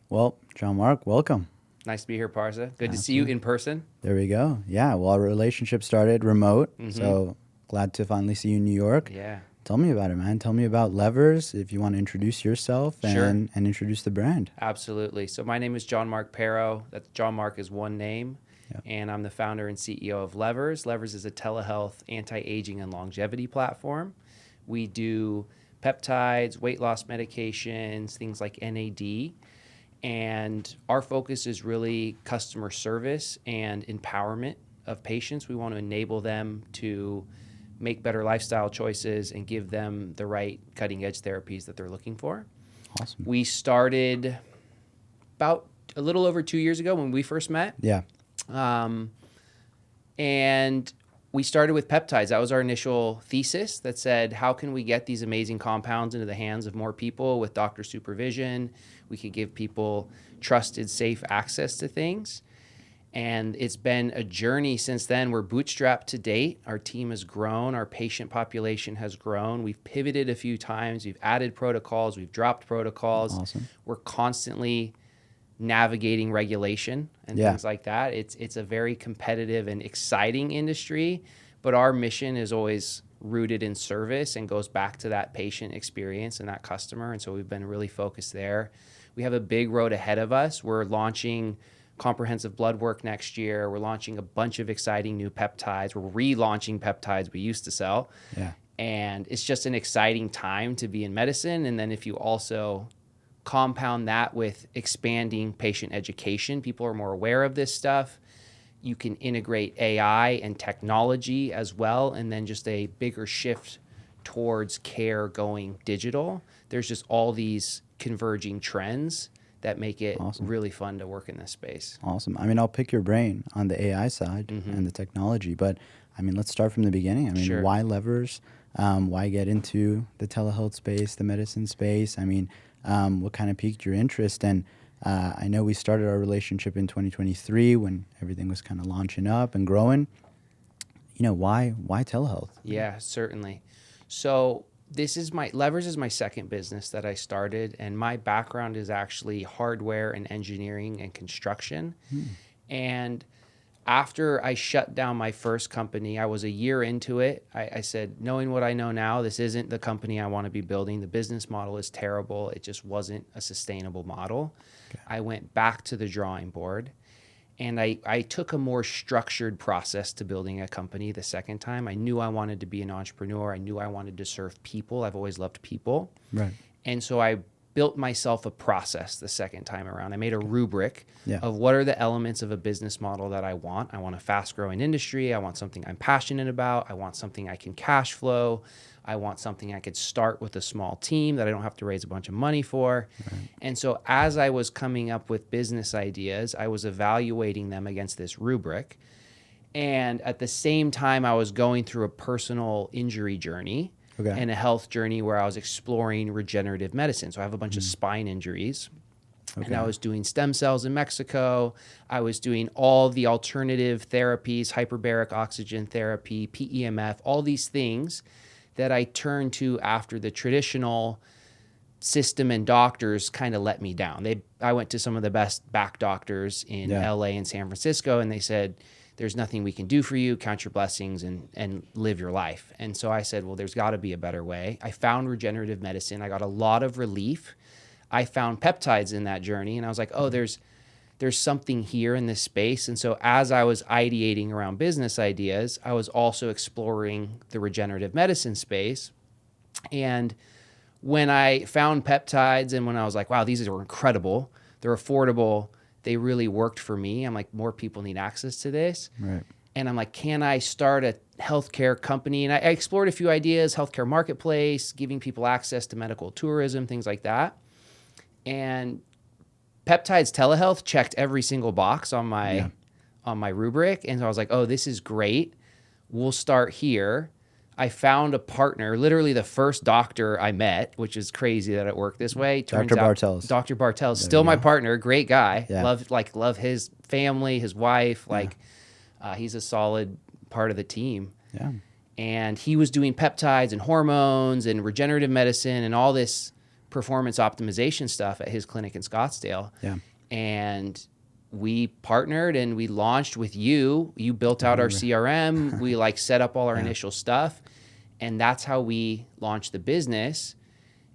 Well, John Mark, welcome. Nice to be here, Parsa. Good to see you Absolutely. in person. There we go. Yeah, well, our relationship started remote, Mm-hmm. so glad to finally see you in New York. Yeah, Tell me about it, man. Tell me about Levers, if you want to introduce yourself sure. and introduce the brand. Absolutely. So my name is John Mark Pero. That's John Mark is one name, Yeah. and I'm the founder and CEO of Levers. Levers is a telehealth, anti-aging, and longevity platform. We do peptides, weight loss medications, things like NAD, and our focus is really customer service and empowerment of patients. We want to enable them to make better lifestyle choices and give them the right cutting edge therapies that they're looking for. Awesome. We started about a little over 2 years ago when we first met. Yeah. Um, and we started with peptides. That was our initial thesis that said, how can we get these amazing compounds into the hands of more people with doctor supervision? We could give people trusted, safe access to things. And it's been a journey since then. We're bootstrapped to date. Our team has grown. Our patient population has grown. We've pivoted a few times. We've added protocols. We've dropped protocols. Awesome. We're constantly navigating regulation and Yeah. things like that. It's a very competitive and exciting industry, but our mission is always rooted in service and goes back to that patient experience and that customer. And so we've been really focused there. We have a big road ahead of us. We're launching comprehensive blood work next year. We're launching a bunch of exciting new peptides. We're relaunching peptides we used to sell. Yeah. And it's just an exciting time to be in medicine. And then if you also compound that with expanding patient education, people are more aware of this stuff. You can integrate AI and technology as well, and then just a bigger shift towards care going digital. There's just all these converging trends that make it Awesome. really fun to work in this space. Awesome. I mean, I'll pick your brain on the AI side and the technology, but I mean, let's start from the beginning. I mean, Sure. why Levers? Why get into the telehealth space, the medicine space? I mean, what kind of piqued your interest? And I know we started our relationship in 2023 when everything was kind of launching up and growing. You know, why telehealth? Yeah, certainly. So this is Levers is my second business that I started, and my background is actually hardware and engineering and construction. And after I shut down my first company, I was a year into it. I said, knowing what I know now, this isn't the company I want to be building. The business model is terrible. It just wasn't a sustainable model. Okay. I went back to the drawing board, and I took a more structured process to building a company the second time. I knew I wanted to be an entrepreneur. I knew I wanted to serve people. I've always loved people. Right. And so I built myself a process the second time around. I made a rubric Yeah. of what are the elements of a business model that I want. I want a fast growing industry. I want something I'm passionate about. I want something I can cash flow. I want something I could start with a small team that I don't have to raise a bunch of money for. Right. And so as I was coming up with business ideas, I was evaluating them against this rubric. And at the same time, I was going through a personal injury journey Okay. and a health journey where I was exploring regenerative medicine. So I have a bunch of spine injuries. Okay. And I was doing stem cells in Mexico. I was doing all the alternative therapies, hyperbaric oxygen therapy, PEMF, all these things that I turned to after the traditional system and doctors kind of let me down. I went to some of the best back doctors in Yeah. LA and San Francisco, and they said, there's nothing we can do for you. Count your blessings and live your life. And so I said, well, there's got to be a better way. I found regenerative medicine. I got a lot of relief. I found peptides in that journey, and I was like, oh, there's something here in this space. And so as I was ideating around business ideas, I was also exploring the regenerative medicine space. And when I found peptides and when I was like, wow, these are incredible, they're affordable, they really worked for me. I'm like, more people need access to this. Right. And I'm like, can I start a healthcare company? And I explored a few ideas, healthcare marketplace, giving people access to medical tourism, things like that. And Peptides Telehealth checked every single box on my rubric. And so I was like, oh, this is great. We'll start here. I found a partner, literally the first doctor I met, which is crazy that it worked this way. Turns Dr. out Bartels. Dr. Bartels, There still you my go. partner, great guy. Yeah. Love his family, his wife. He's a solid part of the team. Yeah. And he was doing peptides and hormones and regenerative medicine and all this performance optimization stuff at his clinic in Scottsdale. Yeah. And we partnered and we launched with you. You built out our CRM. We like set up all our initial stuff. And that's how we launched the business.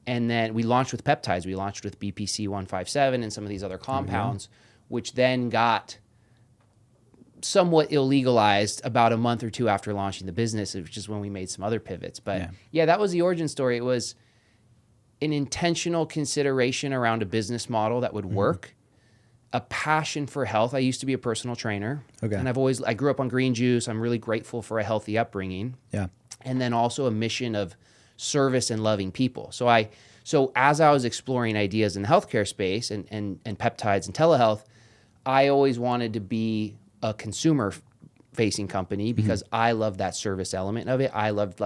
And then we launched with Peptides. We launched with BPC 157 and some of these other compounds, which then got somewhat illegalized about a month or two after launching the business, which is when we made some other pivots. But yeah, that was the origin story. It was an intentional consideration around a business model that would work, a passion for health. I used to be a personal trainer, and I grew up on green juice. I'm really grateful for a healthy upbringing. Yeah. And then also a mission of service and loving people. So as I was exploring ideas in the healthcare space and peptides and telehealth, I always wanted to be a consumer facing company because I love that service element of it. I loved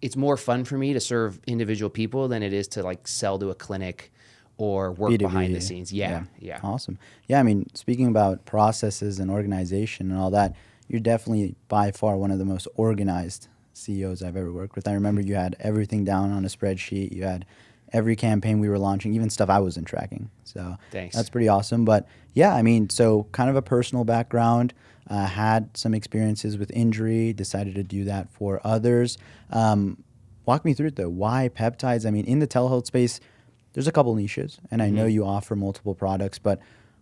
it's more fun for me to serve individual people than it is to like sell to a clinic or work B2B. Behind the scenes. Yeah. Awesome. Yeah, I mean, speaking about processes and organization and all that, you're definitely by far one of the most organized CEOs I've ever worked with. I remember you had everything down on a spreadsheet. You had every campaign we were launching, even stuff I wasn't tracking. So Thanks. That's pretty awesome. But yeah, I mean, so kind of a personal background, had some experiences with injury, decided to do that for others. Walk me through it though. Why peptides? I mean, in the telehealth space, there's a couple niches, and I know you offer multiple products, but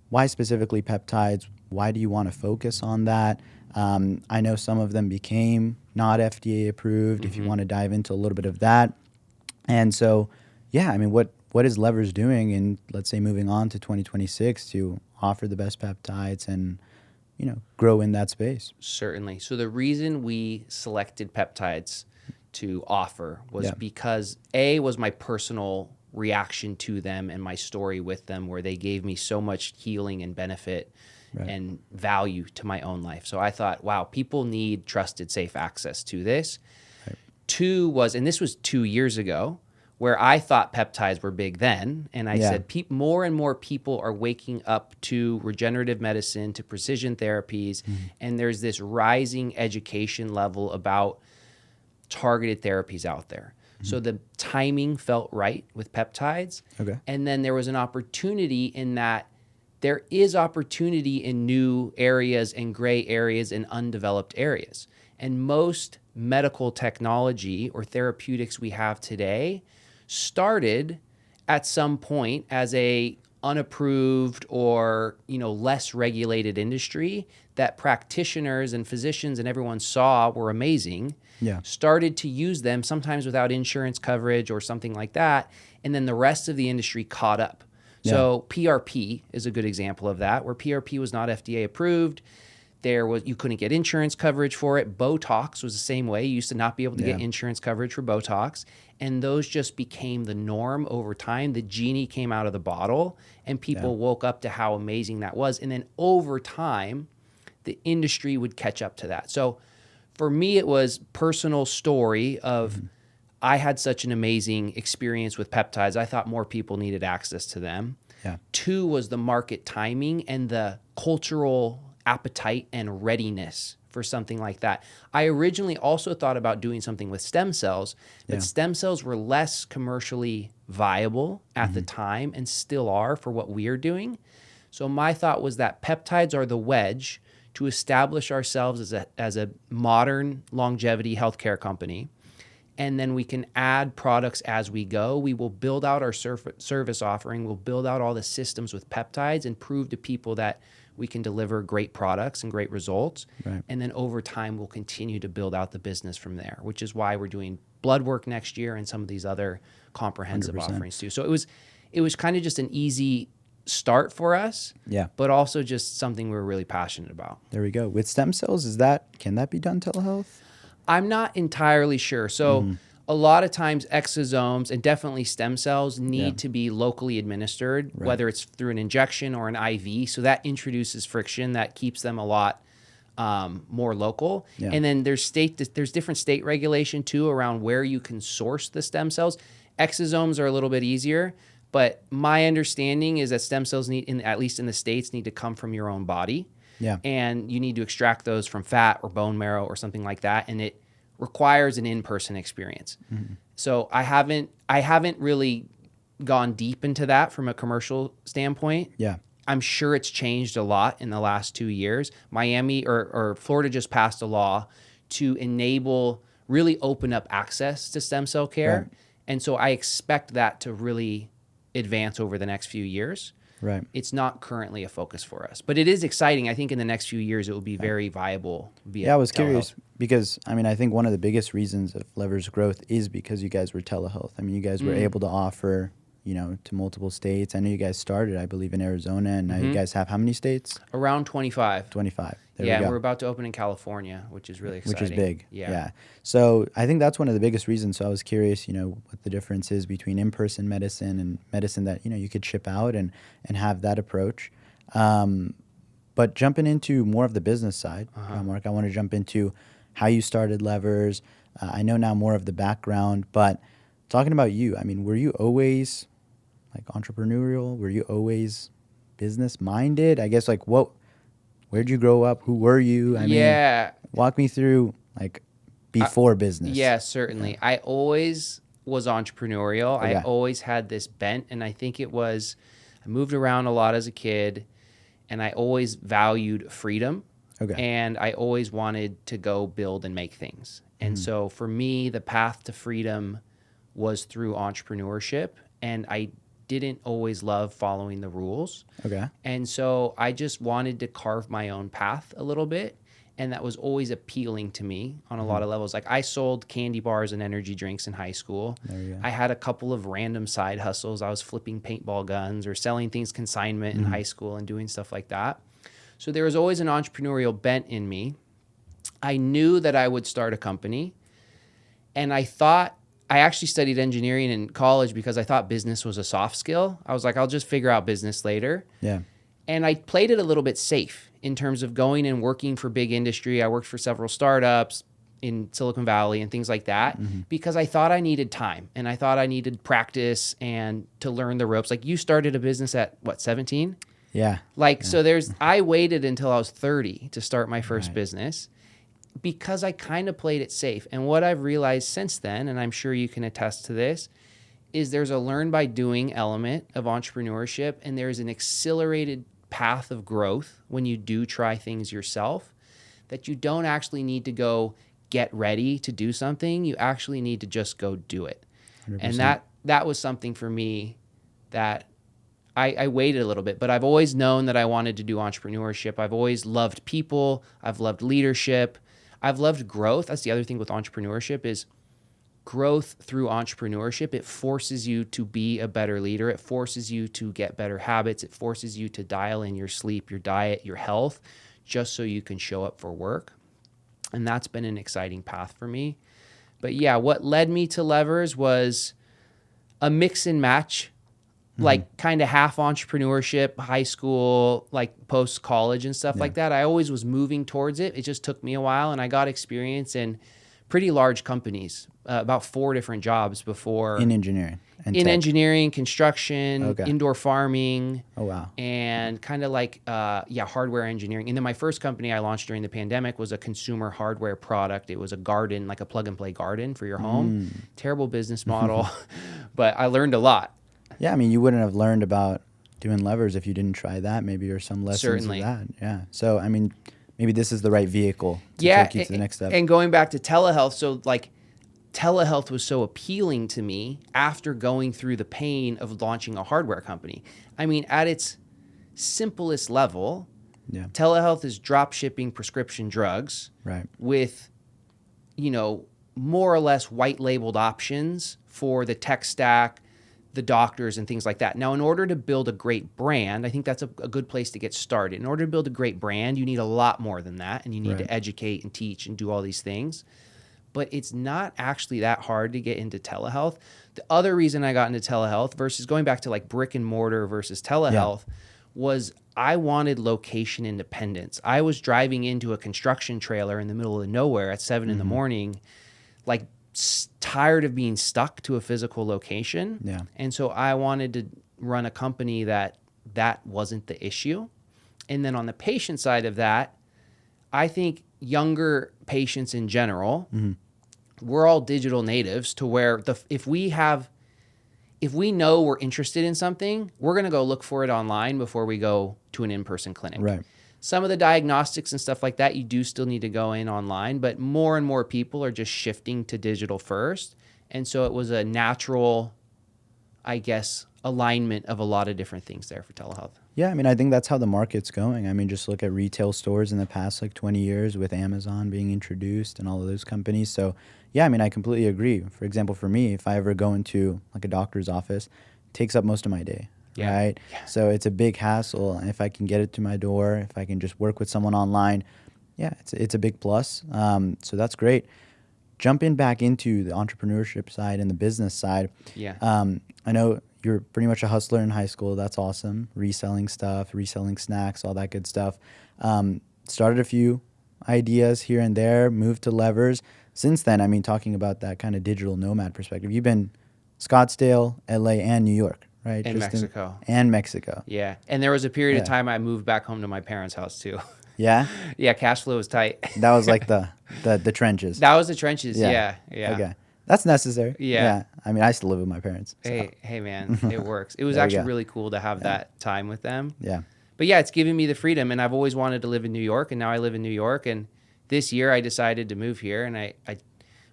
why specifically peptides? Why do you want to focus on that? I know some of them became not FDA approved, if you want to dive into a little bit of that. And so, yeah, I mean, what is Levers doing in, let's say, moving on to 2026 to offer the best peptides and, grow in that space? Certainly. So the reason we selected peptides to offer was because was my personal reaction to them and my story with them, where they gave me so much healing and benefit and value to my own life. So I thought, wow, people need trusted, safe access to this. Right. Two was, and this was 2 years ago, where I thought peptides were big then. And I said, more and more people are waking up to regenerative medicine, to precision therapies. And there's this rising education level about targeted therapies out there. So the timing felt right with peptides. Okay. And then there was an opportunity in that there is opportunity in new areas and gray areas and undeveloped areas. And most medical technology or therapeutics we have today started at some point as a unapproved or less regulated industry that practitioners and physicians and everyone saw were amazing. Started to use them sometimes without insurance coverage or something like that, and then the rest of the industry caught up. So PRP is a good example of that, where PRP was not FDA approved. You couldn't get insurance coverage for it. Botox was the same way. You used to not be able to get insurance coverage for Botox, and those just became the norm over time. The genie came out of the bottle, and people woke up to how amazing that was. And then over time, the industry would catch up to that. So for me, it was personal story of I had such an amazing experience with peptides. I thought more people needed access to them. Two was the market timing and the cultural appetite and readiness for something like that. I originally also thought about doing something with stem cells, but stem cells were less commercially viable at the time and still are for what we are doing. So my thought was that peptides are the wedge to establish ourselves as a modern longevity healthcare company. And then we can add products as we go. We will build out our service offering. We'll build out all the systems with peptides and prove to people that we can deliver great products and great results. Right. And then over time, we'll continue to build out the business from there, which is why we're doing blood work next year and some of these other comprehensive 100%. Offerings too. So it was kind of just an easy start for us, but also just something we were really passionate about. There we go. With stem cells, can that be done telehealth? I'm not entirely sure. So a lot of times exosomes and definitely stem cells need to be locally administered, whether it's through an injection or an IV. So that introduces friction that keeps them a lot more local. And then there's different state regulation too around where you can source the stem cells. Exosomes are a little bit easier, but my understanding is that stem cells at least in the States, need to come from your own body. And you need to extract those from fat or bone marrow or something like that. And it requires an in-person experience. So I haven't really gone deep into that from a commercial standpoint. Yeah. I'm sure it's changed a lot in the last 2 years. Miami or Florida just passed a law to enable, really open up access to stem cell care. Right. And so I expect that to really advance over the next few years. Right. It's not currently a focus for us, but it is exciting. I think in the next few years, it will be very viable via Yeah, I was telehealth. curious because, I mean, I think one of the biggest reasons of Lever's growth is because you guys were telehealth. I mean, you guys were able to offer, you know, to multiple states. I know you guys started, I believe, in Arizona, and now you guys have how many states? Around 25. 25. There Yeah, we and go. we're about to open in California, which is really exciting. Which is big. Yeah. So I think that's one of the biggest reasons. So I was curious, you know, what the difference is between in-person medicine and medicine that, you know, you could ship out and have that approach. But jumping into more of the business side, Mark, I want to jump into how you started Levers. I know now more of the background, but talking about you, I mean, were you always like entrepreneurial? Were you always business minded? I guess like where'd you grow up? Who were you? I mean, walk me through like before business. Yeah, certainly. I always was entrepreneurial. Okay. I always had this bent, and I think it was, I moved around a lot as a kid, and I always valued freedom. Okay. And I always wanted to go build and make things. And so for me, the path to freedom was through entrepreneurship, and I didn't always love following the rules. Okay. And so I just wanted to carve my own path a little bit. And that was always appealing to me on a lot of levels. Like I sold candy bars and energy drinks in high school. There you go. I had a couple of random side hustles. I was flipping paintball guns or selling things consignment in high school and doing stuff like that. So there was always an entrepreneurial bent in me. I knew that I would start a company. And I actually studied engineering in college because I thought business was a soft skill. I was like, I'll just figure out business later. Yeah. And I played it a little bit safe in terms of going and working for big industry. I worked for several startups in Silicon Valley and things like that because I thought I needed time and I thought I needed practice and to learn the ropes. Like you started a business at what, 17? Yeah. Like, so I waited until I was 30 to start my first business because I kind of played it safe. And what I've realized since then, and I'm sure you can attest to this, is there's a learn by doing element of entrepreneurship, and there's an accelerated path of growth when you do try things yourself, that you don't actually need to go get ready to do something. You actually need to just go do it. 100%. And that was something for me that I waited a little bit, but I've always known that I wanted to do entrepreneurship. I've always loved people. I've loved leadership. I've loved growth. That's the other thing with entrepreneurship is growth through entrepreneurship. It forces you to be a better leader. It forces you to get better habits. It forces you to dial in your sleep, your diet, your health, just so you can show up for work. And that's been an exciting path for me. But yeah, what led me to Levers was a mix and match, like kind of half entrepreneurship, high school, like post college and stuff like that. I always was moving towards it. It just took me a while, and I got experience in pretty large companies, about 4 different jobs before. In engineering. And in tech. engineering, construction, Okay. indoor farming. Oh, wow. And kind of like, hardware engineering. And then my first company I launched during the pandemic was a consumer hardware product. It was a garden, like a plug and play garden for your home. Terrible business model, but I learned a lot. Yeah, I mean, you wouldn't have learned about doing Levers if you didn't try that, maybe, or some lessons Certainly. of that. Yeah. So, I mean, maybe this is the right vehicle to take you to the next step. And going back to telehealth, so like telehealth was so appealing to me after going through the pain of launching a hardware company. I mean, at its simplest level, telehealth is drop shipping prescription drugs with, more or less white labeled options for the tech stack, the doctors and things like that. Now, in order to build a great brand, I think that's a good place to get started. In order to build a great brand, you need a lot more than that, and you need to educate and teach and do all these things. But it's not actually that hard to get into telehealth. The other reason I got into telehealth versus going back to like brick and mortar versus telehealth was I wanted location independence. I was driving into a construction trailer in the middle of nowhere at 7 in the morning, like tired of being stuck to a physical location. Yeah. And so I wanted to run a company that wasn't the issue. And then on the patient side of that, I think younger patients in general, we're all digital natives to where if we have if we know we're interested in something, we're going to go look for it online before we go to an in-person clinic. Right. Some of the diagnostics and stuff like that, you do still need to go in online, but more and more people are just shifting to digital first. And so it was a natural, I guess, alignment of a lot of different things there for telehealth. Yeah, I mean, I think that's how the market's going. I mean, just look at retail stores in the past like 20 years with Amazon being introduced and all of those companies. So, yeah, I mean, I completely agree. For example, for me, if I ever go into like a doctor's office, it takes up most of my day, Yeah. right? Yeah. So it's a big hassle. And if I can get it to my door, if I can just work with someone online, yeah, it's a big plus. So that's great. Jumping back into the entrepreneurship side and the business side. Yeah. I know you're pretty much a hustler in high school. That's awesome. Reselling stuff, reselling snacks, all that good stuff. Started a few ideas here and there, moved to Levers. Since then, I mean, talking about that kind of digital nomad perspective, you've been Scottsdale, LA, and New York, right? And Mexico. And Mexico. Yeah. And there was a period of Yeah. time I moved back home to my parents' house too. Yeah? Yeah, cash flow was tight. That was like the trenches. That was the trenches. Yeah. Yeah. Okay. That's necessary. Yeah. I mean, I still live with my parents. So. Hey, man, it works. It was There we actually go. really cool to have that time with them. Yeah. But yeah, it's given me the freedom, and I've always wanted to live in New York, and now I live in New York. And this year I decided to move here, and I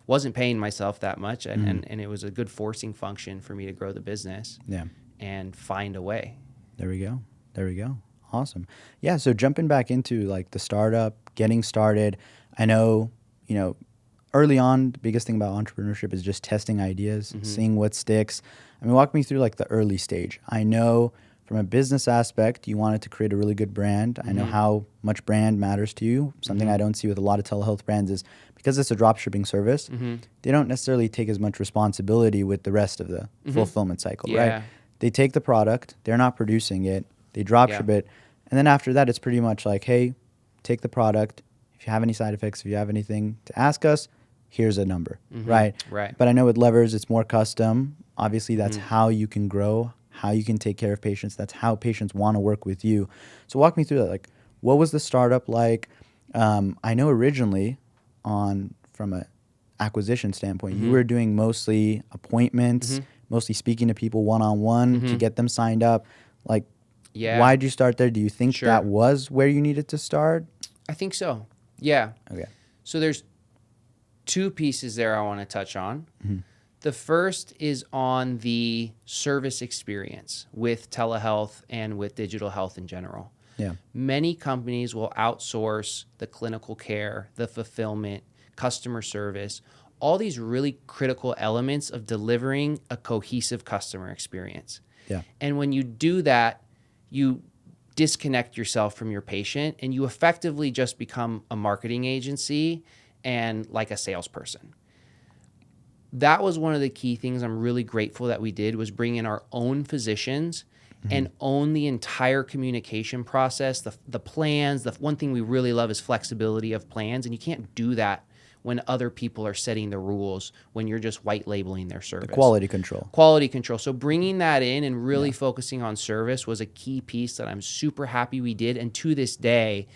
wasn't paying myself that much, and it was a good forcing function for me to grow the business. Yeah. And find a way. There we go. There we go. Awesome. Yeah. So jumping back into like the startup, getting started, I know, early on, the biggest thing about entrepreneurship is just testing ideas, seeing what sticks. I mean, walk me through like the early stage. I know from a business aspect, you wanted to create a really good brand. I know how much brand matters to you. Something I don't see with a lot of telehealth brands is because it's a drop shipping service, they don't necessarily take as much responsibility with the rest of the fulfillment cycle, right? They take the product, they're not producing it, they drop ship it, and then after that, it's pretty much like, hey, take the product. If you have any side effects, if you have anything to ask us, here's a number, right? Right. But I know with Levers, it's more custom. Obviously, that's how you can grow, how you can take care of patients. That's how patients want to work with you. So walk me through that. Like, what was the startup like? I know originally from an acquisition standpoint, you were doing mostly appointments, mostly speaking to people one-on-one to get them signed up. Like, why did you start there? Do you think that was where you needed to start? I think so. Yeah. Okay. So there's two pieces there I want to touch on. The first is on the service experience with telehealth and with digital health in general. Yeah. Many companies will outsource the clinical care, the fulfillment, customer service, all these really critical elements of delivering a cohesive customer experience. Yeah. And when you do that, you disconnect yourself from your patient and you effectively just become a marketing agency and like a salesperson. That was one of the key things I'm really grateful that we did was bring in our own physicians and own the entire communication process, the plans. The one thing we really love is flexibility of plans, and you can't do that when other people are setting the rules, when you're just white labeling their service. Quality control. Quality control. So bringing that in and really focusing on service was a key piece that I'm super happy we did. And to this day,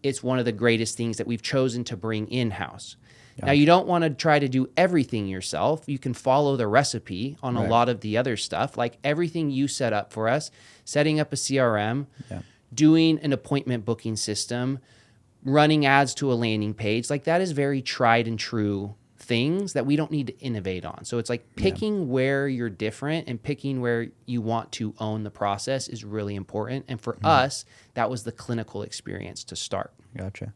it's one of the greatest things that we've chosen to bring in-house. Now, you don't want to try to do everything yourself. You can follow the recipe on a lot of the other stuff, like everything you set up for us, setting up a CRM, doing an appointment booking system, running ads to a landing page. Like that is very tried and true things that we don't need to innovate on. So it's like picking where you're different and picking where you want to own the process is really important. And for us, that was the clinical experience to start. Gotcha.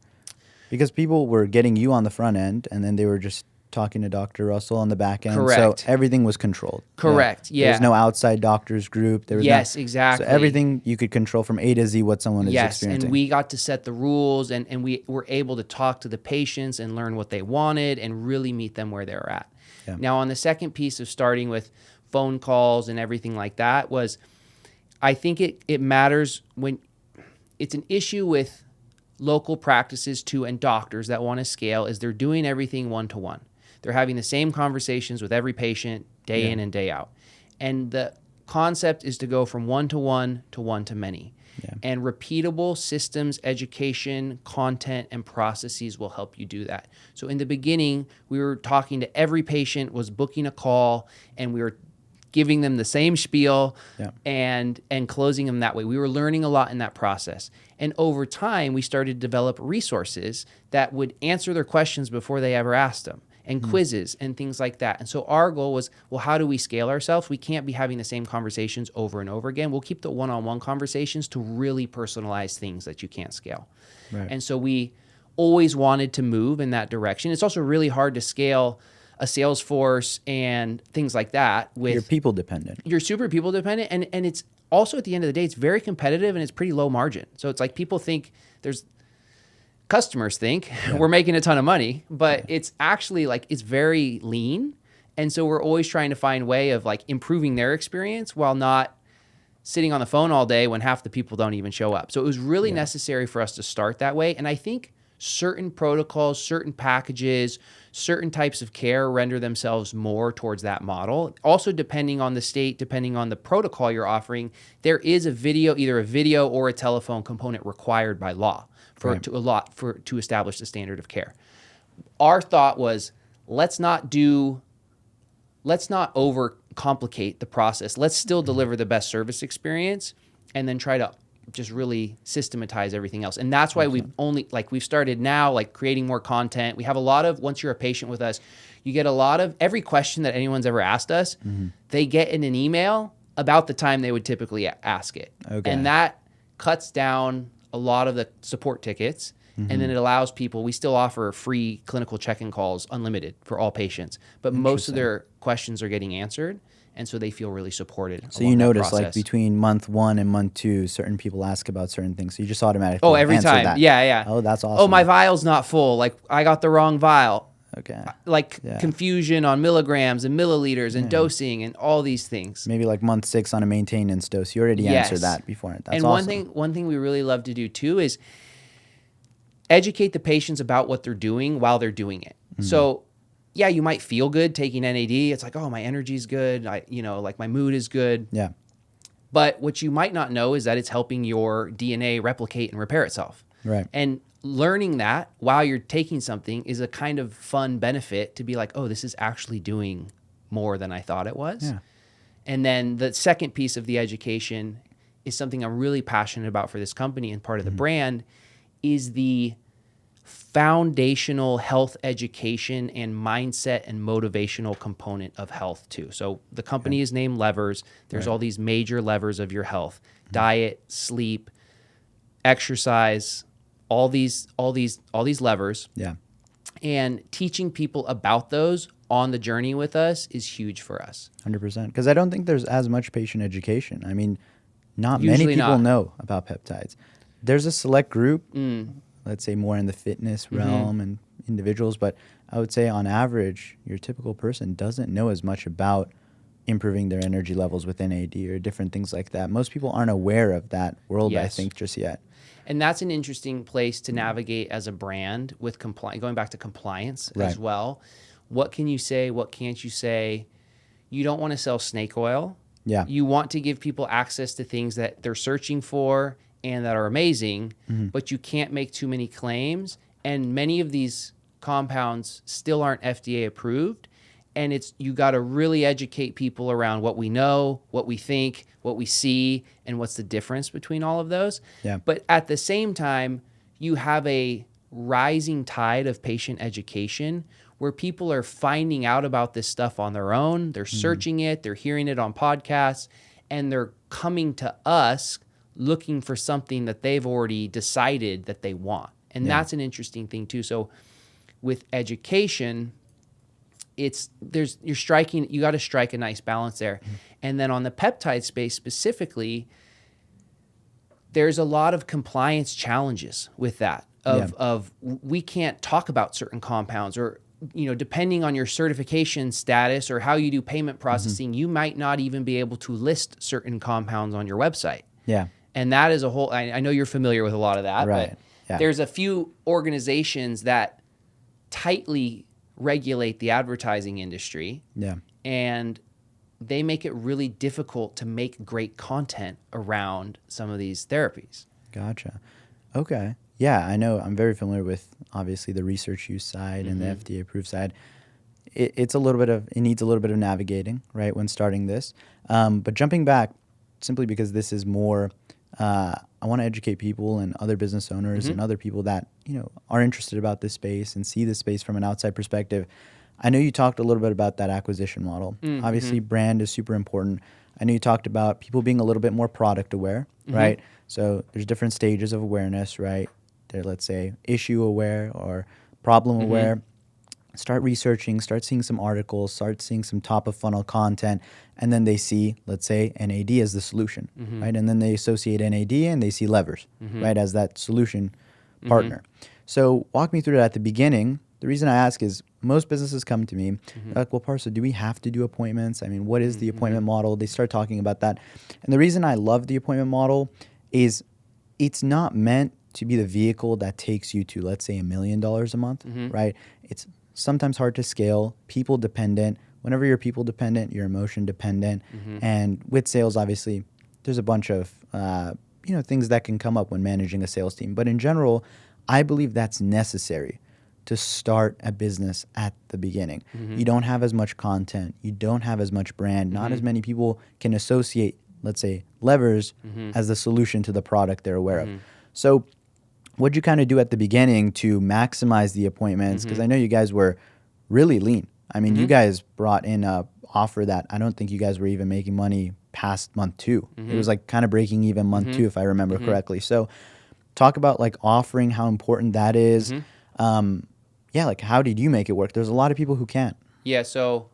Because people were getting you on the front end, and then they were just talking to Dr. Russell on the back end. Correct. So everything was controlled. Correct. Yeah. There's no outside doctors group. There was exactly. So everything you could control from A to Z what someone is Yes, experiencing. and we got to set the rules, and we were able to talk to the patients and learn what they wanted and really meet them where they're at. Yeah. Now, on the second piece of starting with phone calls and everything like that was, I think it matters when it's an issue with local practices too and doctors that want to scale is they're doing everything one-to-one. They're having the same conversations with every patient day in and day out. And the concept is to go from one-to-one to one-to-many. Yeah. And repeatable systems, education, content, and processes will help you do that. So in the beginning, we were talking to every patient, was booking a call, and we were giving them the same spiel Yeah. and closing them that way. We were learning a lot in that process. And over time, we started to develop resources that would answer their questions before they ever asked them, and quizzes and things like that. And so our goal was, well, how do we scale ourselves? We can't be having the same conversations over and over again. We'll keep the one-on-one conversations to really personalize things that you can't scale. Right. And so we always wanted to move in that direction. It's also really hard to scale a sales force and things like that with You're people dependent. you're super people dependent, and it's also, at the end of the day, it's very competitive and it's pretty low margin. So it's like customers think we're making a ton of money, but it's actually like it's very lean. And so we're always trying to find a way of like improving their experience while not sitting on the phone all day when half the people don't even show up. So it was really necessary for us to start that way. And I think certain protocols, certain packages, certain types of care render themselves more towards that model. Also, depending on the state, depending on the protocol you're offering, there is either a video or a telephone component required by law to establish the standard of care. Our thought was, let's not overcomplicate the process. Let's still deliver the best service experience and then try to just really systematize everything else. And that's why we've started now, like creating more content. We have a lot of, once you're a patient with us, you get a lot of every question that anyone's ever asked us, they get in an email about the time they would typically ask it. Okay. And that cuts down a lot of the support tickets. And then it allows people, we still offer free clinical check-in calls, unlimited for all patients, but most of their questions are getting answered. And so they feel really supported. So you notice like between month 1 and month 2, certain people ask about certain things. So you just automatically every answer time. that. Yeah. Oh, that's awesome. Oh, my vial's not full. Like I got the wrong vial. Okay. Like confusion on milligrams and milliliters and dosing and all these things. Maybe like month 6 on a maintenance dose. You already answered that before. That's and awesome. one thing we really love to do too is educate the patients about what they're doing while they're doing it. So yeah, you might feel good taking NAD. It's like, oh, my energy's good. Like my mood is good. Yeah. But what you might not know is that it's helping your DNA replicate and repair itself. Right. And learning that while you're taking something is a kind of fun benefit to be like, oh, this is actually doing more than I thought it was. Yeah. And then the second piece of the education is something I'm really passionate about for this company and part of the brand is the foundational health education and mindset and motivational component of health too. So the company is named Levers. There's all these major levers of your health: diet, sleep, exercise, all these levers. Yeah. And teaching people about those on the journey with us is huge for us. 100%. Because I don't think there's as much patient education. I mean, not Usually many people not. know about peptides. There's a select group, let's say more in the fitness realm and individuals, but I would say on average, your typical person doesn't know as much about improving their energy levels with NAD or different things like that. Most people aren't aware of that world, I think, just yet. And that's an interesting place to navigate as a brand with going back to compliance as well. What can you say? What can't you say? You don't want to sell snake oil. Yeah. You want to give people access to things that they're searching for and that are amazing, but you can't make too many claims. And many of these compounds still aren't FDA approved. And you got to really educate people around what we know, what we think, what we see, and what's the difference between all of those. Yeah. But at the same time, you have a rising tide of patient education where people are finding out about this stuff on their own. They're searching it, they're hearing it on podcasts, and they're coming to us looking for something that they've already decided that they want. And that's an interesting thing too. So with education, you got to strike a nice balance there. And then on the peptide space specifically, there's a lot of compliance challenges with that of we can't talk about certain compounds, or depending on your certification status or how you do payment processing, you might not even be able to list certain compounds on your website. Yeah. And that is a whole, I know you're familiar with a lot of that, but there's a few organizations that tightly regulate the advertising industry. Yeah. And they make it really difficult to make great content around some of these therapies. Gotcha. Okay. Yeah, I know. I'm very familiar with, obviously, the research use side and the FDA approved side. it's it needs a little bit of navigating, right, when starting this. But jumping back, simply because this is more, I want to educate people and other business owners and other people that, are interested about this space and see this space from an outside perspective. I know you talked a little bit about that acquisition model. Obviously, brand is super important. I know you talked about people being a little bit more product aware, right? So there's different stages of awareness, right? They're, let's say, issue aware or problem aware. Start researching, start seeing some articles, start seeing some top of funnel content, and then they see, let's say, NAD as the solution, right? And then they associate NAD and they see levers, right, as that solution partner. So walk me through that at the beginning. The reason I ask is most businesses come to me like, well, Parsa, do we have to do appointments? I mean, what is the appointment model? They start talking about that. And the reason I love the appointment model is it's not meant to be the vehicle that takes you to, let's say, $1 million a month, right? It's sometimes hard to scale, people dependent. Whenever you're people dependent, you're emotion dependent. And with sales, obviously, there's a bunch of things that can come up when managing a sales team. But in general, I believe that's necessary to start a business at the beginning. You don't have as much content. You don't have as much brand. Not as many people can associate, let's say, levers as the solution to the product they're aware of. So what'd you kind of do at the beginning to maximize the appointments? Because I know you guys were really lean. I mean, you guys brought in a offer that I don't think you guys were even making money past month 2. It was like kind of breaking even month 2, if I remember correctly. So talk about like offering, how important that is. Like how did you make it work? There's a lot of people who can't. Yeah, so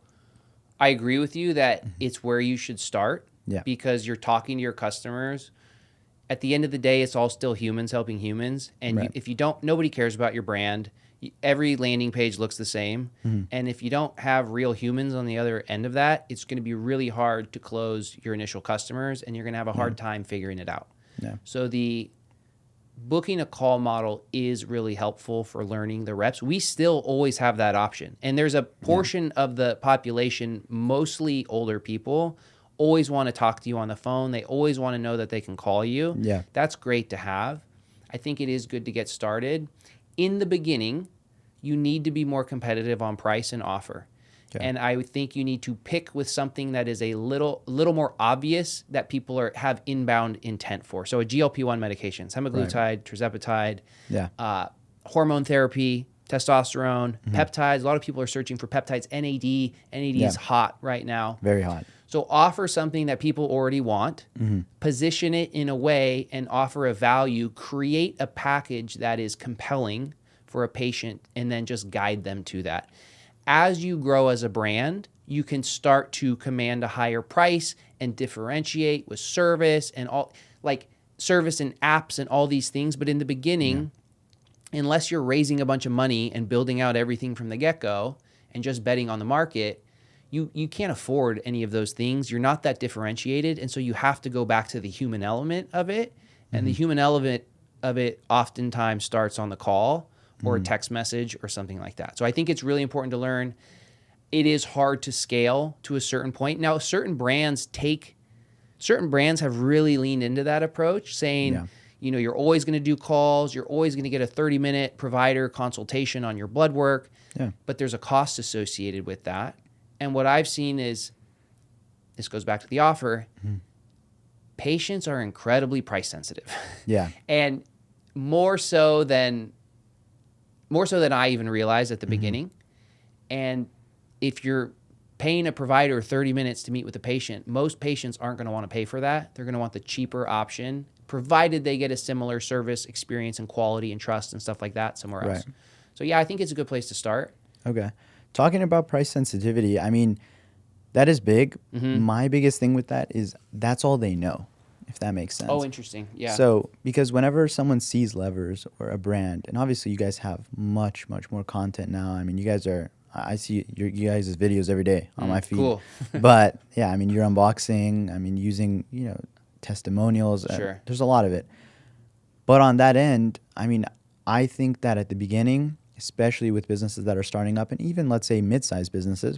I agree with you that it's where you should start because you're talking to your customers. At the end of the day, it's all still humans helping humans. And if you don't, nobody cares about your brand. Every landing page looks the same. And if you don't have real humans on the other end of that, it's going to be really hard to close your initial customers and you're going to have a hard time figuring it out. So the booking a call model is really helpful for learning the reps. We still always have that option. And there's a portion of the population, mostly older people, always want to talk to you on the phone. They always want to know that they can call you. That's great to have. I think it is good to get started. In the beginning, you need to be more competitive on price and offer. And I think you need to pick with something that is a little more obvious that people have inbound intent for. So a GLP-1 medication, semaglutide, tirzepatide, hormone therapy, testosterone, peptides. A lot of people are searching for peptides, NAD. NAD is hot right now. Very hot. So offer something that people already want, position it in a way and offer a value, create a package that is compelling for a patient, and then just guide them to that. As you grow as a brand, you can start to command a higher price and differentiate with service and all, like service and apps and all these things. But in the beginning, unless you're raising a bunch of money and building out everything from the get-go and just betting on the market, you can't afford any of those things. You're not that differentiated. And so you have to go back to the human element of it. And the human element of it oftentimes starts on the call or a text message or something like that. So I think it's really important to learn. It is hard to scale to a certain point. Now, certain brands have really leaned into that approach, saying, you're always going to do calls. You're always going to get a 30-minute provider consultation on your blood work. But there's a cost associated with that. And what I've seen is, this goes back to the offer, patients are incredibly price sensitive. And more so than I even realized at the beginning. And if you're paying a provider 30 minutes to meet with a patient, most patients aren't going to want to pay for that. They're going to want the cheaper option, provided they get a similar service experience and quality and trust and stuff like that somewhere else. So I think it's a good place to start. Okay. Talking about price sensitivity, I mean, that is big. My biggest thing with that is that's all they know, if that makes sense. Oh, interesting. Yeah. So, because whenever someone sees levers or a brand, and obviously you guys have much, much more content now. I mean, you guys I see you guys' videos every day on my feed. Cool. But yeah, I mean, you're unboxing, I mean, using, testimonials. There's a lot of it. But on that end, I mean, I think that at the beginning, especially with businesses that are starting up and even, let's say, mid-sized businesses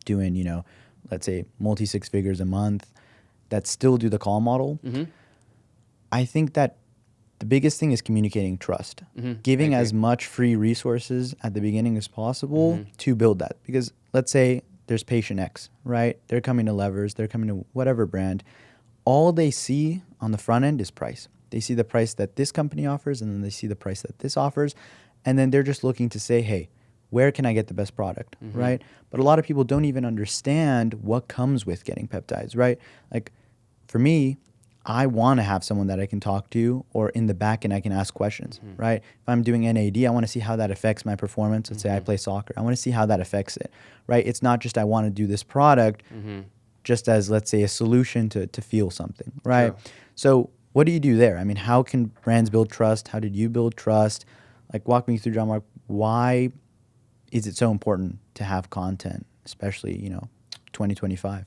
doing, let's say, multi-six figures a month that still do the call model, I think that the biggest thing is communicating trust, giving as much free resources at the beginning as possible to build that. Because let's say there's patient X, right? They're coming to Levers, they're coming to whatever brand. All they see on the front end is price. They see the price that this company offers, and then they see the price that this offers. And then they're just looking to say, hey, where can I get the best product, right? But a lot of people don't even understand what comes with getting peptides, right? Like for me, I want to have someone that I can talk to, or in the back end I can ask questions, right? If I'm doing NAD, I want to see how that affects my performance. Let's say I play soccer. I want to see how that affects it, right? It's not just I want to do this product just as, let's say, a solution to feel something, right? True. So what do you do there? I mean, how can brands build trust? How did you build trust? Like walk me through, John Mark, why is it so important to have content, especially, 2025?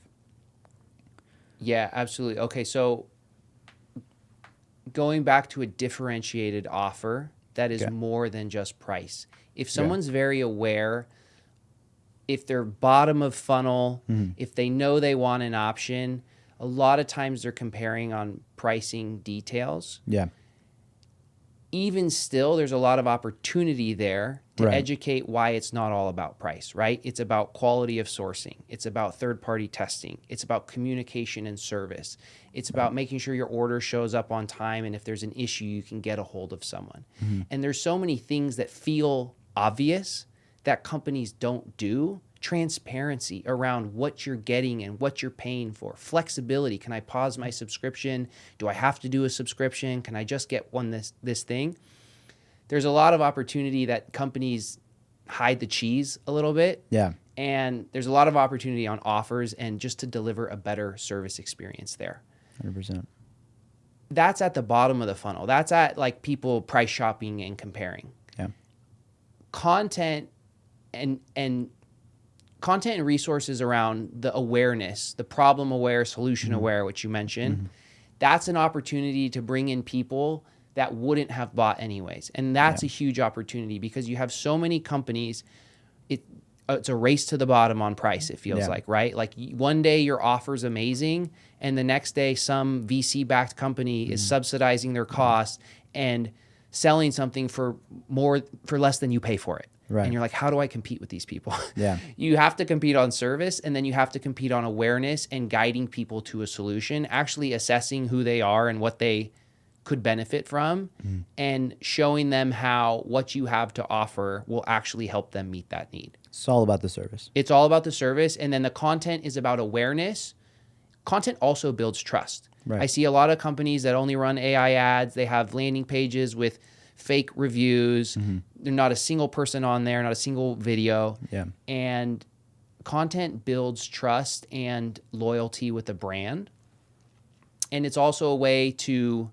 Yeah, absolutely. Okay, so going back to a differentiated offer that is more than just price. If someone's very aware, if they're bottom of funnel, if they know they want an option, a lot of times they're comparing on pricing details. Yeah. Even still, there's a lot of opportunity there to educate why it's not all about price, right? It's about quality of sourcing. It's about third-party testing. It's about communication and service. It's about making sure your order shows up on time, and if there's an issue, you can get a hold of someone. And there's so many things that feel obvious that companies don't do. Transparency around what you're getting and what you're paying for. Flexibility. Can I pause my subscription? Do I have to do a subscription? Can I just get this thing? There's a lot of opportunity that companies hide the cheese a little bit. Yeah. And there's a lot of opportunity on offers and just to deliver a better service experience there. 100%. That's at the bottom of the funnel. That's at like people price shopping and comparing. Yeah. Content and resources around the awareness, the problem aware, solution aware, which you mentioned, that's an opportunity to bring in people that wouldn't have bought anyways. And that's a huge opportunity because you have so many companies. It's a race to the bottom on price, it feels like, right? Like one day your offer's amazing and the next day some VC-backed company is subsidizing their costs and selling something for less than you pay for it. Right. And you're like, how do I compete with these people? Yeah. You have to compete on service, and then you have to compete on awareness and guiding people to a solution, actually assessing who they are and what they could benefit from, and showing them how what you have to offer will actually help them meet that need. It's all about the service. It's all about the service, and then the content is about awareness. Content also builds trust. Right. I see a lot of companies that only run AI ads. They have landing pages with fake reviews. There's not a single person on there, not a single video. Yeah. And content builds trust and loyalty with the brand. And it's also a way to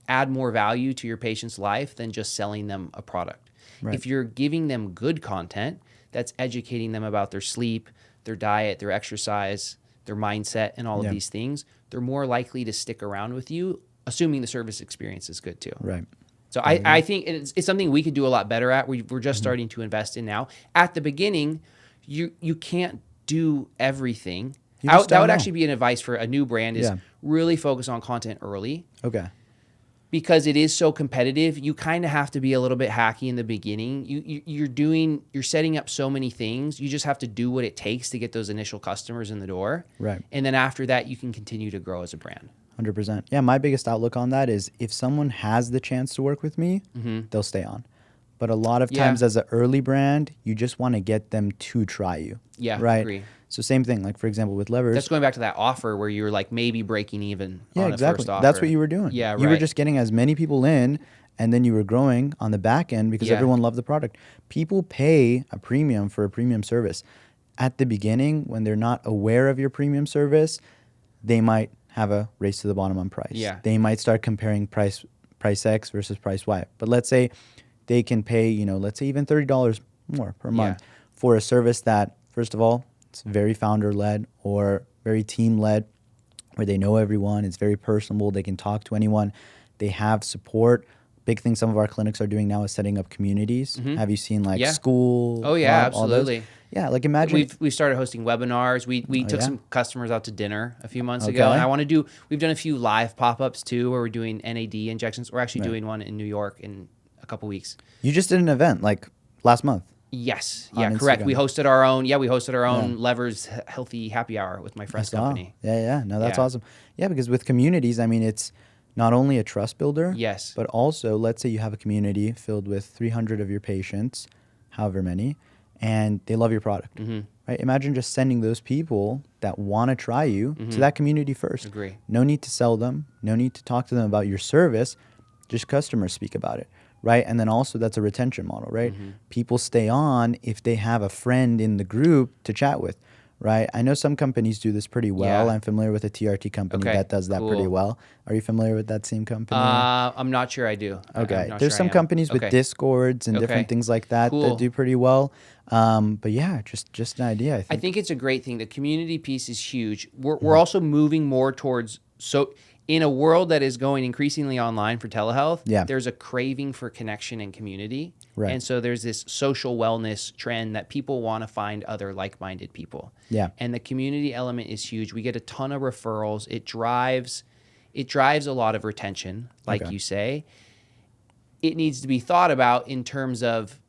add more value to your patient's life than just selling them a product. Right. If you're giving them good content that's educating them about their sleep, their diet, their exercise, their mindset, and all of these things, they're more likely to stick around with you, assuming the service experience is good too. Right. So I think it's something we could do a lot better at. We're just starting to invest in now. At the beginning, you can't do everything. That would actually be an advice for a new brand is really focus on content early. Okay. Because it is so competitive, you kind of have to be a little bit hacky in the beginning. You're setting up so many things. You just have to do what it takes to get those initial customers in the door. Right. And then after that, you can continue to grow as a brand. 100%. Yeah, my biggest outlook on that is if someone has the chance to work with me, they'll stay on. But a lot of times as an early brand, you just want to get them to try you. Yeah, right? agree. So same thing, like for example with Levers. That's going back to that offer where you're like maybe breaking even on the first offer. That's what you were doing. Yeah, right. You were just getting as many people in, and then you were growing on the back end because everyone loved the product. People pay a premium for a premium service. At the beginning, when they're not aware of your premium service, they might have a race to the bottom on price. Yeah. They might start comparing price X versus price Y. But let's say they can pay, let's say even $30 more per month for a service that, first of all, it's very founder-led or very team-led, where they know everyone. It's very personable. They can talk to anyone. They have support, big thing some of our clinics are doing now is setting up communities. Have you seen like Yeah. school? Oh yeah, club, all those? absolutely. Yeah, like imagine. We started hosting webinars. We took yeah? some customers out to dinner a few months ago, and Okay. we've done a few live pop-ups too, where we're doing NAD injections. We're actually Right. doing one in New York in a couple weeks. You just did an event like last month. Yes, On yeah, correct. Instagram. We hosted our own. Yeah, we hosted our Yeah. own Levers Healthy Happy Hour with my I friend's saw. company. Yeah. No, that's Yeah. awesome. Yeah, because with communities, I mean, it's not only a trust builder, Yes. but also let's say you have a community filled with 300 of your patients, however many, and they love your product. Right? Imagine just sending those people that want to try you to that community first. Agree. No need to sell them. No need to talk to them about your service. Just customers speak about it. Right. And then also that's a retention model, right? People stay on if they have a friend in the group to chat with. Right. I know some companies do this pretty well. Yeah. I'm familiar with a TRT company Okay, that does that pretty cool. well. Are you familiar with that same company? I'm not sure I do. I'm Okay. not There's sure I some am. companies with Okay. Discords and different Okay. things like that Cool. that do pretty well. But yeah, just an idea. I think it's a great thing. The community piece is huge. We're also moving more towards, so in a world that is going increasingly online for telehealth, Yeah. there's a craving for connection and community. Right. And so there's this social wellness trend that people want to find other like-minded people. Yeah. And the community element is huge. We get a ton of referrals. It drives a lot of retention, like Okay. you say. It needs to be thought about in terms of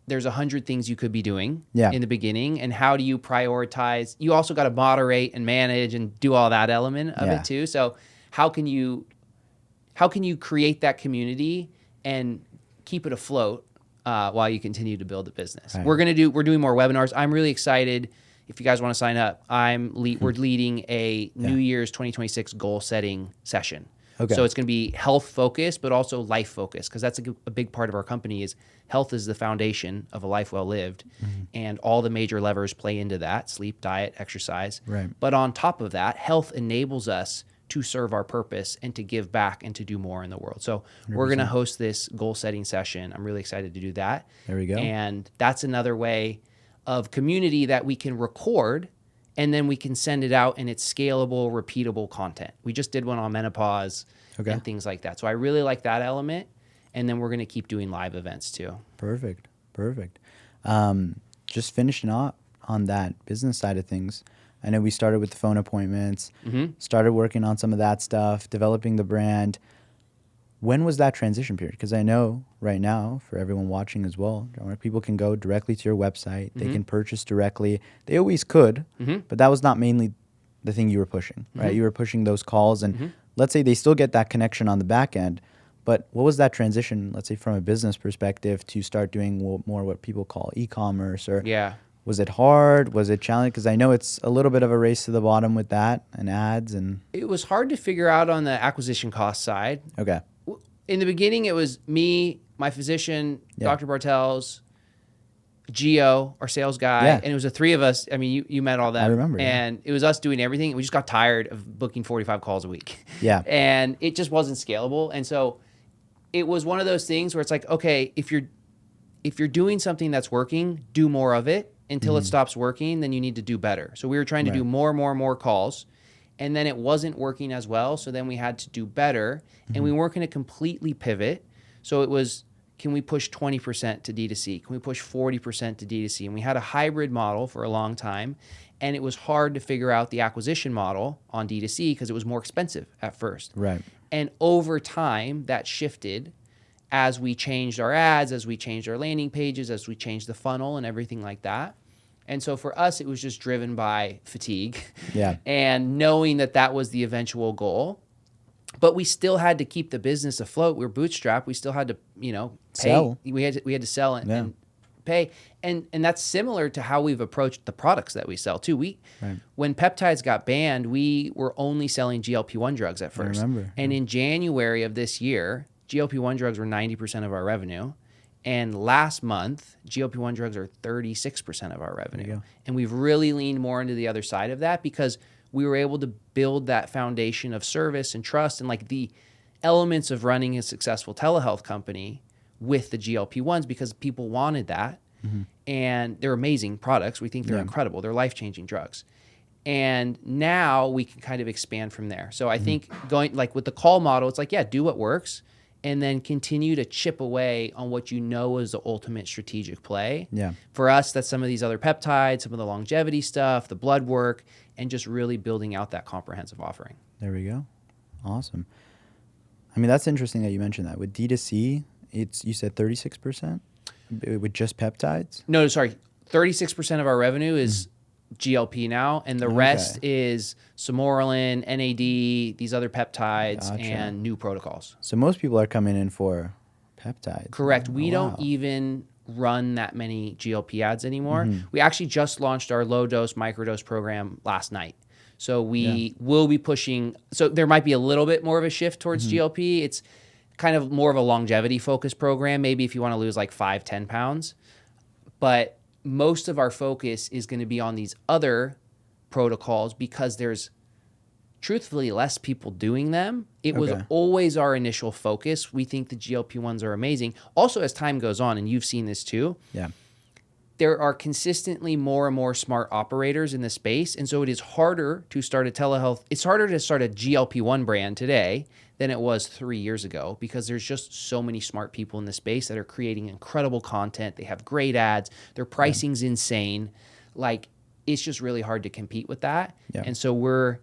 there's 100 things you could be doing Yeah. in the beginning, and how do you prioritize? You also got to moderate and manage and do all that element of Yeah. it too. So how can you create that community and keep it afloat while you continue to build the business? Right. We're doing more webinars. I'm really excited. If you guys want to sign up, we're leading a New Year's 2026 goal setting session. Okay. So it's going to be health focused, but also life focused, because that's a big part of our company. Is health is the foundation of a life well lived, and all the major levers play into that: sleep, diet, exercise. Right. But on top of that, health enables us to serve our purpose and to give back and to do more in the world. So we're going to host this goal setting session. I'm really excited to do that. There we go. And that's another way of community that we can record, and then we can send it out, and it's scalable, repeatable content. We just did one on menopause and things like that. So I really like that element. And then we're going to keep doing live events too. Perfect. Just finishing up on that business side of things. I know we started with the phone appointments, started working on some of that stuff, developing the brand. When was that transition period? Because I know right now, for everyone watching as well, people can go directly to your website. They can purchase directly. They always could, but that was not mainly the thing you were pushing, right? You were pushing those calls, and let's say they still get that connection on the back end. But what was that transition, let's say from a business perspective, to start doing more what people call e-commerce? Or was it hard? Was it challenging? Because I know it's a little bit of a race to the bottom with that and ads. And It was hard to figure out on the acquisition cost side. okay, In the beginning, it was me, my physician, Dr. Bartels, Gio, our sales guy, and it was the three of us. I mean, you met all them. I remember, And it was us doing everything. We just got tired of booking 45 calls a week. Yeah. And it just wasn't scalable. And so it was one of those things where it's like, okay, if you're doing something that's working, do more of it until it stops working, then you need to do better. So we were trying to do more calls, and then it wasn't working as well. So then we had to do better, and we weren't going to completely pivot. So it was, can we push 20% to D2C? Can we push 40% to D2C? And we had a hybrid model for a long time, and it was hard to figure out the acquisition model on D2C because it was more expensive at first. right. And over time, that shifted as we changed our ads, as we changed our landing pages, as we changed the funnel and everything like that. And so for us, it was just driven by fatigue and knowing that was the eventual goal. But we still had to keep the business afloat. We were bootstrapped. We still had to, pay. Sell. We had to sell and pay. And that's similar to how we've approached the products that we sell too. When Peptides got banned, we were only selling GLP-1 drugs at first. I remember. And in January of this year, GLP-1 drugs were 90% of our revenue. And last month, GLP-1 drugs are 36% of our revenue. And we've really leaned more into the other side of that because we were able to build that foundation of service and trust and like the elements of running a successful telehealth company with the GLP-1s because people wanted that. And they're amazing products. We think they're incredible. They're life-changing drugs. And now we can kind of expand from there. So I think going like with the call model, it's like, do what works and then continue to chip away on what you know is the ultimate strategic play. Yeah. For us, that's some of these other peptides, some of the longevity stuff, the blood work, and just really building out that comprehensive offering. There we go. Awesome. I mean, that's interesting that you mentioned that. With D2C, you said 36% with just peptides? No, sorry. 36% of our revenue is GLP now, and the rest is Samoralin, NAD, these other peptides, and new protocols. So most people are coming in for peptides. Correct. We don't even run that many GLP ads anymore. We actually just launched our low-dose, microdose program last night. So we will be pushing. So there might be a little bit more of a shift towards GLP. It's kind of more of a longevity-focused program, maybe if you want to lose like 5-10 pounds. But most of our focus is going to be on these other protocols because there's truthfully less people doing them. It was always our initial focus. We think the GLP-1s are amazing. Also, as time goes on, and you've seen this too, there are consistently more and more smart operators in the space. And so it is harder to start a telehealth. It's harder to start a GLP-1 brand today than it was 3 years ago because there's just so many smart people in the space that are creating incredible content. They have great ads. Their pricing's insane. Like, it's just really hard to compete with that. And so we're